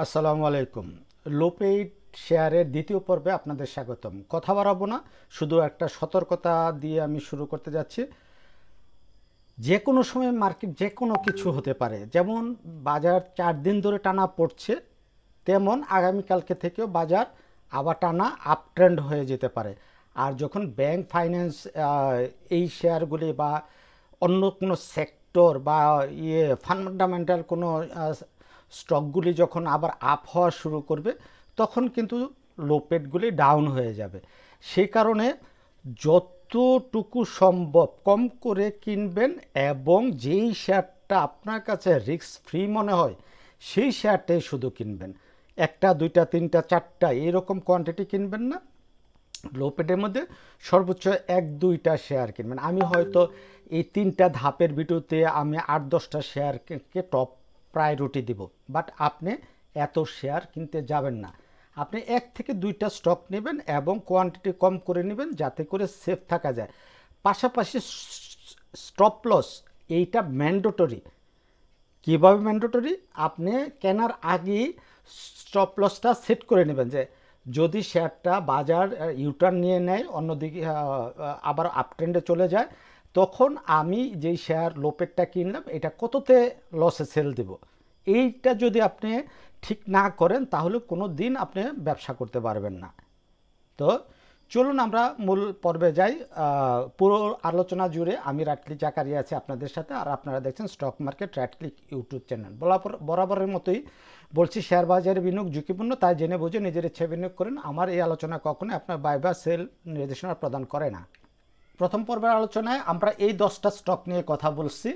আসসালামু আলাইকুম। লোপেইড শেয়ারের দ্বিতীয় পর্বে আপনাদের স্বাগতম। কথা বাড়াবো না, শুধু একটা সতর্কতা দিয়ে আমি শুরু করতে যাচ্ছি। যে কোনো সময় মার্কেট যে কোনো কিছু হতে পারে, যেমন বাজার 4 দিন ধরে টানা পড়ছে, তেমন আগামীকালকে থেকেও বাজার আবার টানা আপ ট্রেন্ড হয়ে যেতে পারে। আর যখন ব্যাংক ফাইন্যান্স এই শেয়ারগুলি বা অন্য কোনো সেক্টর বা ফান্ডামেন্টাল কোনো স্টকগুলি যখন আবার আপ হওয়া শুরু করবে, তখন কিন্তু লোপেটগুলি ডাউন হয়ে যাবে। সেই কারণে যতটুকু সম্ভব কম করে কিনবেন এবং যেই শেয়ারটা আপনার কাছে রিস্ক ফ্রি মনে হয় সেই শেয়ারটাই শুধু কিনবেন। একটা দুইটা তিনটা চারটা এরকম কোয়ান্টিটি কিনবেন না। লোপেটের মধ্যে সর্বোচ্চ 1-2টা শেয়ার কিনবেন। আমি হয়তো এই 3টা ধাপের ভিডিওতে আমি 8-10টা শেয়ারকে টপ প্রায়োরিটি দিব, বাট আপনি এত শেয়ার কিনতে যাবেন না। আপনি 1 থেকে 2টা স্টক নেবেন এবং কোয়ান্টিটি কম করে নেবেন, যাতে করে সেফ থাকা যায়। পাশাপাশি স্টপ লস এইটা ম্যান্ডেটরি। কীভাবে ম্যান্ডেটরি? আপনি কেনার আগেই স্টপ লসটা সেট করে নেবেন যে যদি শেয়ারটা বাজার ইউটার্ন নিয়ে নেয়, অন্যদিকে আবার আপট্রেন্ডে চলে যায়, তখন আমি যেই শেয়ার লোপেটটা কিনলাম এটা কততে লসে সেল দেব। এইটা যদি আপনি ঠিক না করেন তাহলে কোনো দিন আপনি ব্যবসা করতে পারবেন না। তো চলুন আমরা মূল পর্বে যাই। পুরো আলোচনা জুড়ে আমি রাটক্লিক জাকারিয়া আছি আপনাদের সাথে, আর আপনারা দেখছেন স্টক মার্কেট রাটক্লিক ইউটিউব চ্যানেল। বরাবরের মতোই বলছি, শেয়ার বাজারে বিনিয়োগ ঝুঁকিপূর্ণ, তাই জেনে বুঝে নিজের ইচ্ছে বিনিয়োগ করেন। আমার এই আলোচনা কখনোই আপনার বাই বা সেল নির্দেশনা প্রদান করে না। প্রথম পর্বের আলোচনায় আমরা এই 10টা স্টক নিয়ে কথা বলছি,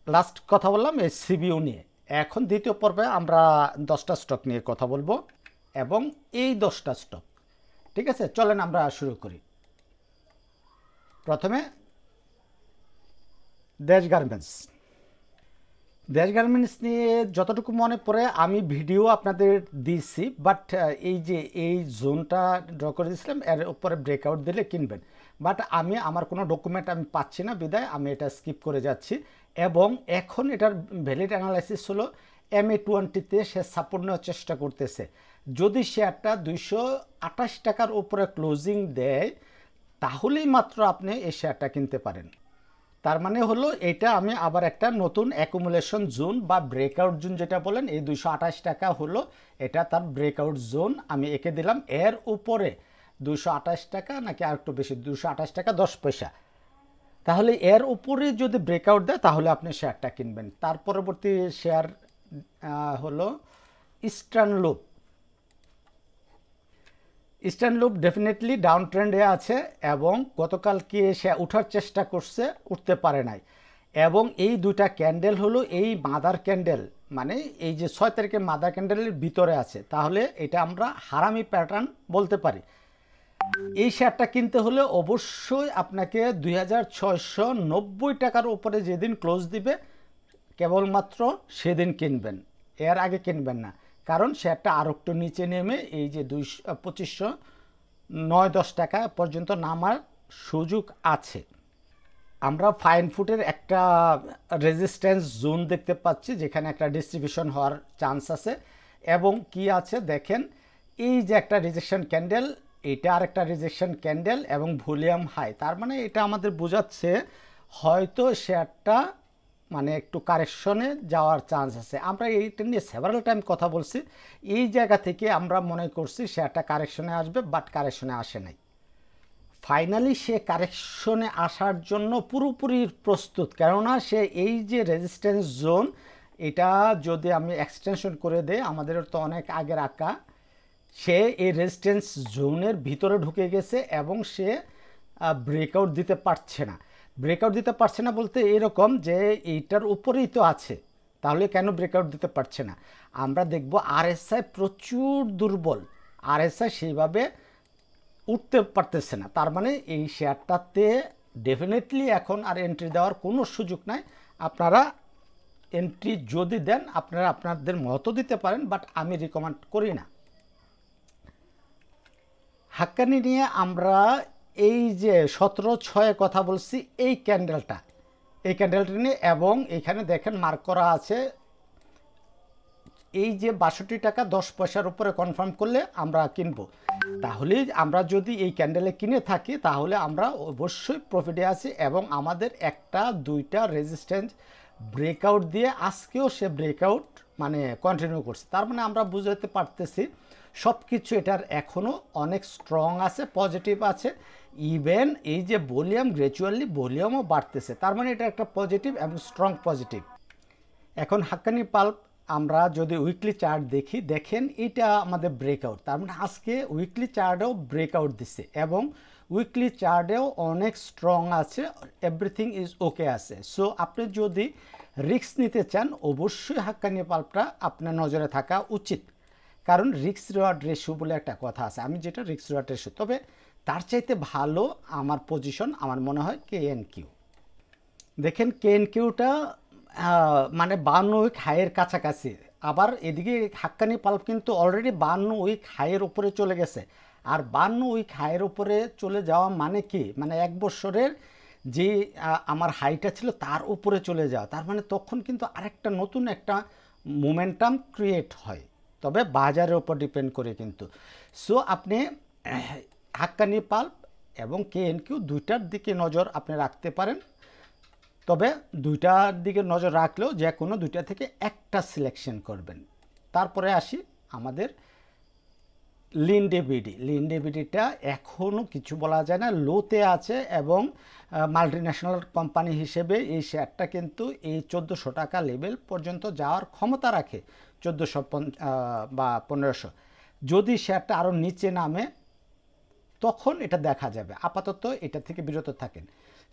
লাস্ট কথা বললাম এই সিবিইউ নিয়ে। এখন দ্বিতীয় পর্বে আমরা 10টা স্টক নিয়ে কথা বলবো এবং এই 10টা স্টক, ঠিক আছে? চলেন আমরা শুরু করি। প্রথমে দেশ গার্মেন্টস। দেশ গার্মেন্টস নিয়ে যতটুকু মনে পড়ে আমি ভিডিও আপনাদের দিয়েছি, বাট এই যে এই জোনটা ড্র করে দিয়েছিলাম এর উপরে ব্রেকআউট দিলে কিনবেন, বাট আমার কোনো ডকুমেন্ট আমি পাচ্ছি না বিদায় আমি এটা স্কিপ করে যাচ্ছি। এবং এখন এটার ভ্যালিড অ্যানালাইসিস হলো MA20-তে সে সাপোর্ট নেওয়ার চেষ্টা করতেছে। যদি শেয়ারটা 228 টাকার উপরে ক্লোজিং দেয় তাহলেই মাত্র আপনি এই শেয়ারটা কিনতে পারেন। তার মানে হলো এটা আমি আবার একটা নতুন অ্যাকুমুলেশন জোন বা ব্রেকআউট জোন যেটা বলেন, এই 228 টাকা হলো এটা তার ব্রেকআউট জোন আমি এঁকে দিলাম। এর উপরে 228 টাকা নাকি আর একটু বেশি, 228 টাকা 10 পয়সা, তাহলে এর উপরে যদি ব্রেকআউট দেয় তাহলে আপনি শেয়ারটা কিনবেন। তার পরবর্তী শেয়ার হলো Eastern Loop. Eastern Loop definitely down ট্রেন্ডে আছে এবং গতকালকে সে ওঠার চেষ্টা করছে, উঠতে পারে নাই। এবং এই দুইটা ক্যান্ডেল হলো এই মাদার ক্যান্ডেল, মানে এই যে 6 তারিখে মাদার ক্যান্ডেলের ভিতরে আছে, তাহলে এটা আমরা হারামি প্যাটার্ন বলতে পারি। এই শেয়ারটা কিনতে হলে অবশ্যই আপনাকে 2690 টাকার উপরে যেদিন ক্লোজ দিবে কেবলমাত্র সেদিন কিনবেন, এর আগে কিনবেন না। কারণ শেয়ারটা আর একটু নিচে নেমে এই যে 2509-10 টাকা পর্যন্ত নামার সুযোগ আছে। আমরা ফাইন ফুটের একটা রেজিস্ট্যান্স জোন দেখতে পাচ্ছি যেখানে একটা ডিস্ট্রিবিউশন হওয়ার চান্স আছে। এবং কি আছে দেখেন, এই যে একটা রিজেকশন ক্যান্ডেল, এটা আর একটা রিজেকশন ক্যান্ডেল এবং ভলিউম হাই, তার মানে এটা আমাদের বোঝাচ্ছে হয়তো শেয়ারটা মানে একটু কারেকশনে যাওয়ার চান্স আছে। আমরা এইটা নিয়ে সেভারাল টাইম কথা বলছি, এই জায়গা থেকে আমরা মনে করছি শেয়ারটা কারেকশনে আসবে, বাট কারেকশনে আসে নাই। ফাইনালি সে কারেকশনে আসার জন্য পুরোপুরি প্রস্তুত, কেননা সে এই যে রেজিস্ট্যান্স জোন, এটা যদি আমি এক্সটেনশন করে দেই, আমাদের তো অনেক আগের আঁকা, সে এই রেজিস্ট্যান্স জোনের ভিতরে ঢুকে গেছে এবং সে ব্রেকআউট দিতে পারছে না। ব্রেকআউট দিতে পারছে না বলতে এরকম যে এইটার উপরেই তো আছে, তাহলে কেন ব্রেকআউট দিতে পারছে না? আমরা দেখব RSI প্রচুর দুর্বল, RSI সেইভাবে উঠতে পারতেছে না। তার মানে এই শেয়ারটাতে ডেফিনেটলি এখন আর এন্ট্রি দেওয়ার কোনো সুযোগ নাই। আপনারা এন্ট্রি যদি দেন আপনারা আপনাদের মতো দিতে পারেন, বাট আমি রিকমেন্ড করি না। হাক্কানি নিয়ে আমরা এই যে 17/6 কথা বলছি, এই ক্যান্ডেলটা নিয়ে, এবং এখানে দেখেন মার্ক করা আছে এই যে ৬২ টাকা ১০ পয়সার উপরে কনফার্ম করলে আমরা কিনবো। তাহলে আমরা যদি এই ক্যান্ডেলে কিনে থাকি তাহলে আমরা অবশ্যই প্রফিটে আছি, এবং আমাদের একটা দুইটা রেজিস্ট্যান্স ব্রেকআউট দিয়ে আজকেও সে ব্রেকআউট মানে কন্টিনিউ করছে। তার মানে আমরা বুঝতে পারতেছি সব কিছু এটার এখনও অনেক স্ট্রং আছে, পজিটিভ আছে। ইভেন এই যে ভলিউম গ্র্যাজুয়ালি ভলিউমও বাড়তেছে, তার মানে এটা একটা পজিটিভ এবং স্ট্রং পজিটিভ। এখন হাক্কানি পাল্প আমরা যদি উইকলি চার্ট দেখি, দেখেন এটা আমাদের ব্রেকআউট, তার মানে আজকে উইকলি চার্টেও ব্রেকআউট দিচ্ছে এবং উইকলি চার্টেও অনেক স্ট্রং আছে, এভরিথিং ইজ ওকে আছে। সো আপনি যদি রিস্ক নিতে চান অবশ্যই হাক্কানি পাল্পটা আপনার নজরে থাকা উচিত, কারণ রিস্ক রিওয়ার্ড রেশিও বলে একটা কথা আছে, আমি যেটা রিস্ক রিওয়ার্ড রেশিও, তবে তার চাইতে ভালো আমার পজিশন আমার মনে হয় KNQ। দেখেন KNQটা মানে 52 উইক হাইয়ের কাছাকাছি, আবার এদিকে হাক্কানি পাল্প কিন্তু অলরেডি 52 উইক হাইয়ের উপরে চলে গেছে। আর 52 উইক হাইয়ের উপরে চলে যাওয়া মানে কি, মানে এক বছরের যে আমার হাইটা ছিল তার উপরে চলে যাওয়া, তার মানে তখন কিন্তু আরেকটা নতুন একটা মোমেন্টাম ক্রিয়েট হয়, তবে বাজারের উপর ডিপেন্ড করে কিন্তু। সো আপনি হাক্কানি পাল্প এবং KNQ দুইটার দিকে নজর আপনি রাখতে পারেন, তবে দুইটার দিকে নজর রাখলেও যে কোনো দুইটা থেকে একটা সিলেকশন করবেন। তারপরে আসি আমাদের লিন্ডেবিডিটা এখনও কিছু বলা যায় না, লোতে আছে এবং মাল্টিন্যাশনাল কোম্পানি হিসেবে এই শেয়ারটা কিন্তু এই 1400 টাকা লেভেল পর্যন্ত যাওয়ার ক্ষমতা রাখে, 1400 বা 1500। যদি শেয়ারটা আরও নিচে নামে তখন এটা দেখা যাবে, আপাতত এটা থেকে বিরত থাকেন।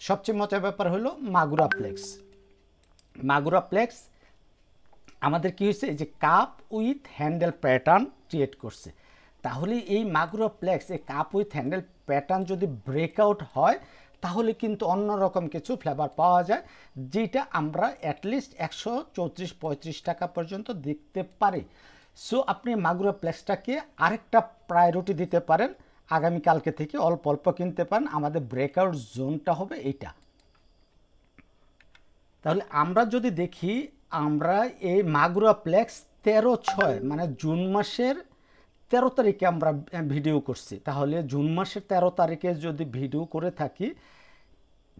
সবচেয়ে মজার ব্যাপার হলো মাগুরা প্লেক্স আমাদের কি হয়েছে, এই যে cup with handle pattern create করছে। তাহলে এই মাগুরা প্লেক্স এই কাপ উইথ হ্যান্ডেল প্যাটার্ন যদি ব্রেকআউট হয় তাহলে কিন্তু অন্যরকম কিছু ফ্লেভার পাওয়া যায়, যেটা আমরা অ্যাটলিস্ট 134-35 টাকা পর্যন্ত দেখতে পারি। সো আপনি মাগুরা প্লেক্সটাকে আরেকটা প্রায়োরিটি দিতে পারেন, আগামীকালকে থেকে অল্প অল্প কিনতে পারেন। আমাদের ব্রেকআউট জোনটা হবে এইটা। তাহলে আমরা যদি দেখি, আমরা এই মাগুরা প্লেক্স 13/6 মানে জুন মাসের 13 তারিখে আমরা ভিডিও করছি, তাহলে জুন মাসের 13 তারিখে যদি ভিডিও করে থাকি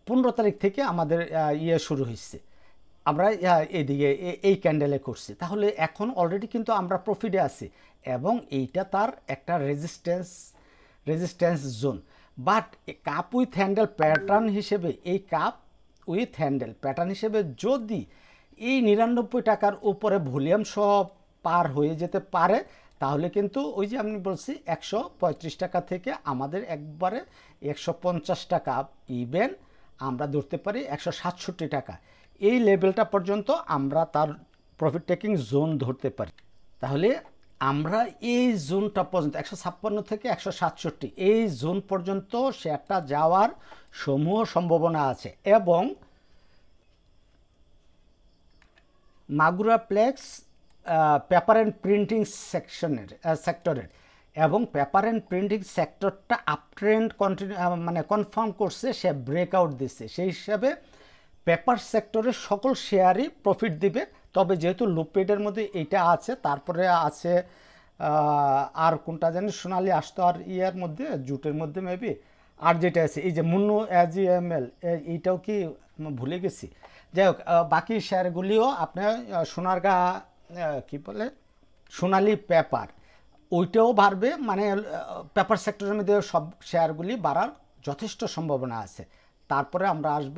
15 তারিখ থেকে আমাদের শুরু হয়েছে, আমরা এইদিকে এই ক্যান্ডেলে করছি, তাহলে এখন অলরেডি কিন্তু আমরা প্রফিটে আছি এবং এইটা তার একটা resistance zone. But cup with handle pattern হিসেবে এই কাপ উইথ হ্যান্ডেল প্যাটার্ন হিসেবে যদি এই 99 টাকার উপরে ভলিউম সব পার হয়ে যেতে পারে তাহলে কিন্তু ওই যে আমি বলছি 135 টাকা থেকে আমাদের একবারে 150 টাকা, ইভেন আমরা ধরতে পারি 167 টাকা, এই লেভেলটা পর্যন্ত আমরা তার প্রফিট টেকিং জোন ধরতে পারি। তাহলে আমরা এই জোনটা পর্যন্ত 156 থেকে 167 এই জোন পর্যন্ত শেয়ারটা যাওয়ার সমূহ সম্ভাবনা আছে। এবং মাগুরা প্লেক্স পেপার অ্যান্ড প্রিন্টিং সেক্টরের এবং পেপার অ্যান্ড প্রিন্টিং সেক্টরটা আপট্রেন্ড মানে কনফার্ম করছে, সে ব্রেকআউট দিচ্ছে, সেই হিসাবে পেপার সেক্টরের সকল শেয়ারই প্রফিট দিবে। তবে যেহেতু লুপেডের মধ্যে এইটা আছে, তারপরে আছে আর কোনটা জানি সোনালি আসতো আর ইয়ার মধ্যে জুটের মধ্যে মেবি, আর যেটা আছে এই যে মুন্নু AGML এইটাও কি ভুলে গেছি। যাই হোক, বাকি শেয়ারগুলিও আপনার সোনারগা কি বলে সোনালি পেপার ওইটাও বাড়বে, মানে পেপার সেক্টরের মধ্যে সব শেয়ারগুলি বাড়ার যথেষ্ট সম্ভাবনা আছে। তারপরে আমরা আসব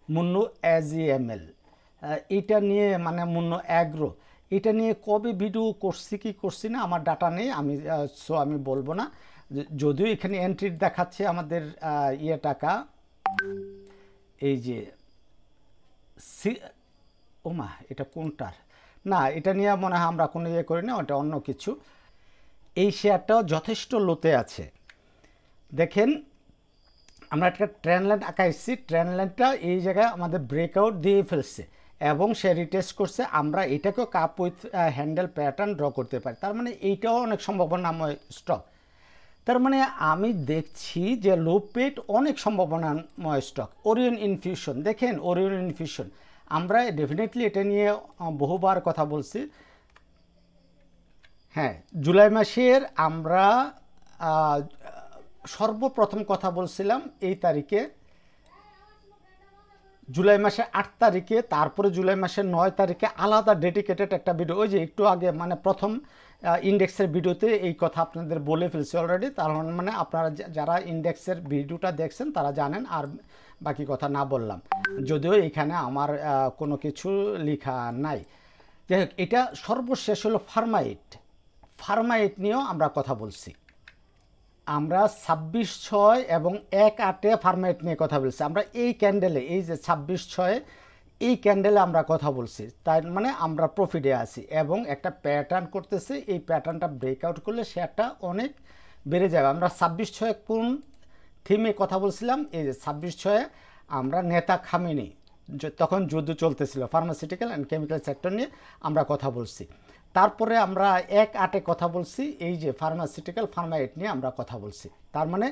মুন্নু AGML, এইটা নিয়ে মানে মুন্নু অ্যাগ্রো, এটা নিয়ে কবে ভিডিও করছি কি করছি না আমার ডাটা নেই, আমি বলবো না। যদিও এখানে এন্ট্রি দেখাচ্ছে আমাদের টাকা, এই যে ওমা এটা কোনটার না, এটা নিয়ে মনে হয় আমরা কোনো করি না, ওটা অন্য কিছু। এই শেয়ারটাও যথেষ্ট লোতে আছে। দেখেন আমরা একটা ট্রেন্ড লাইন আঁকাইছি, ট্রেন্ড লাইনটা এই জায়গায় আমাদের ব্রেকআউট দিয়ে ফেলছে এবং সে রিটেস্ট করছে, আমরা এটাকেও cup with handle pattern draw করতে পারি, তার মানে এইটাও অনেক সম্ভাবনাময় স্টক। তার মানে আমি দেখছি যে লোপেট অনেক সম্ভাবনাময় স্টক। ওরিয়ন ইনফিউশন, দেখেন ওরিয়ন ইনফিউশন আমরা ডেফিনেটলি এটা নিয়ে বহুবার কথা বলছি, হ্যাঁ, জুলাই মাসের আমরা আহ, সর্বপ্রথম কথা বলছিলাম এই তারিখে, জুলাই মাসের 8 তারিখে, তারপরে জুলাই মাসের 9 তারিখে আলাদা ডেডিকেটেড একটা ভিডিও, ওই যে একটু আগে মানে প্রথম ইন্ডেক্সের ভিডিওতে এই কথা আপনাদের বলে ফেলছি অলরেডি। তার মানে আপনারা যারা ইন্ডেক্সের ভিডিওটা দেখছেন তারা জানেন, আর বাকি কথা না বললাম, যদিও এখানে আমার কোনো কিছু লেখা নাই। যাই হোক, এটা সর্বশেষ হলো ফার্মাইট। ফার্মাইট নিয়েও আমরা কথা বলছি। আমরা 26/6 এবং 1/8 ফার্মেট নিয়ে কথা বলছি। আমরা এই ক্যান্ডেলে, এই যে 26/6 এই ক্যান্ডেলে আমরা কথা বলছি, তাই মানে আমরা প্রফিটে আছি এবং একটা প্যাটার্ন করতেছি। এই প্যাটার্নটা ব্রেকআউট করলে শেয়ারটা অনেক বেড়ে যাবে। আমরা 26/6 কোন থিমে কথা বলছিলাম? এই যে 26/6 আমরা নেতা খামেনি, তখন যুদ্ধ চলতেছিল ফার্মাসিউটিক্যাল অ্যান্ড কেমিক্যাল সেক্টর নিয়ে আমরা কথা বলছি। তারপরে আমরা 1/8 কথা বলছি, এই যে ফার্মাসিউটিক্যাল ফার্মাইট নিয়ে আমরা কথা বলছি। তার মানে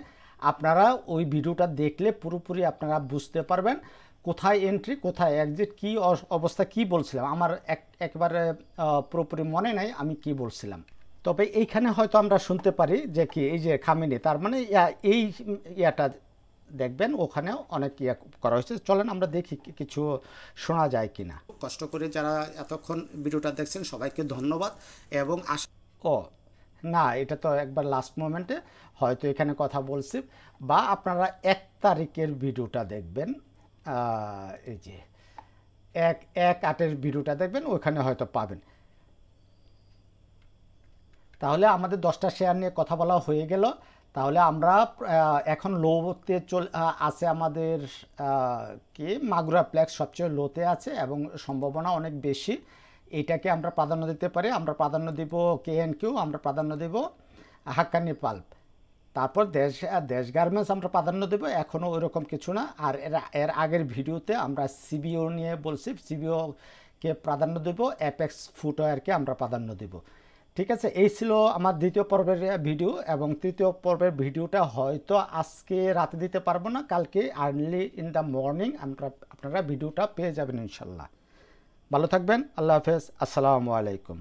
আপনারা ওই ভিডিওটা দেখলে পুরোপুরি আপনারা বুঝতে পারবেন কোথায় এন্ট্রি, কোথায় এক্সিট, কী অবস্থা, কি বলছিলাম। আমার একেবারে পুরোপুরি মনে নাই আমি কি বলছিলাম। তবে এইখানে হয়তো আমরা শুনতে পারি যে কি, এই যে খামেনি, তার মানে এই ইয়াটা দেখবেন ওখানেও অনেক ইয়া করা হয়েছে। চলেন আমরা দেখি কিছু শোনা যায় কিনা। কষ্ট করে যারা এতক্ষণ ভিডিওটা দেখছেন সবাইকে ধন্যবাদ। এবং ও না, এটা তো একবার লাস্ট মোমেন্টে হয়তো এখানে কথা বলছি, বা আপনারা 1 তারিখের ভিডিওটা দেখবেন, এই যে 1/8 ভিডিওটা দেখবেন, ওইখানে হয়তো পাবেন। তাহলে আমাদের 10টা শেয়ার নিয়ে কথা বলা হয়ে গেল। তাহলে আমরা এখন লোতে আছে আমাদের কি মাগুরা প্লেক্স সবচেয়ে লোতে আছে এবং সম্ভাবনা অনেক বেশি। এটাকে আমরা প্রাধান্য দিতে পারি। আমরা প্রাধান্য দিব KNQ, আমরা প্রাধান্য দেব হাক্কানি পাল্প, তারপর দেশ গার্মেন্টস আমরা প্রাধান্য দেব। এখনও ওইরকম কিছু না। আর এর আগের ভিডিওতে আমরা CBO নিয়ে বলছি, CBOকে প্রাধান্য দেব, অ্যাপেক্স ফুটওয়্যারকে আমরা প্রাধান্য দেব। ঠিক আছে, এই ছিল আমার দ্বিতীয় পর্বের ভিডিও। এবং তৃতীয় পর্বের ভিডিওটা হয়তো আজকে রাতে দিতে পারবো না, কালকে আর্লি ইন দ্য মর্নিং আপনারা ভিডিওটা পেয়ে যাবেন ইনশাল্লাহ। ভালো থাকবেন, আল্লাহ হাফেজ, আসসালামু আলাইকুম।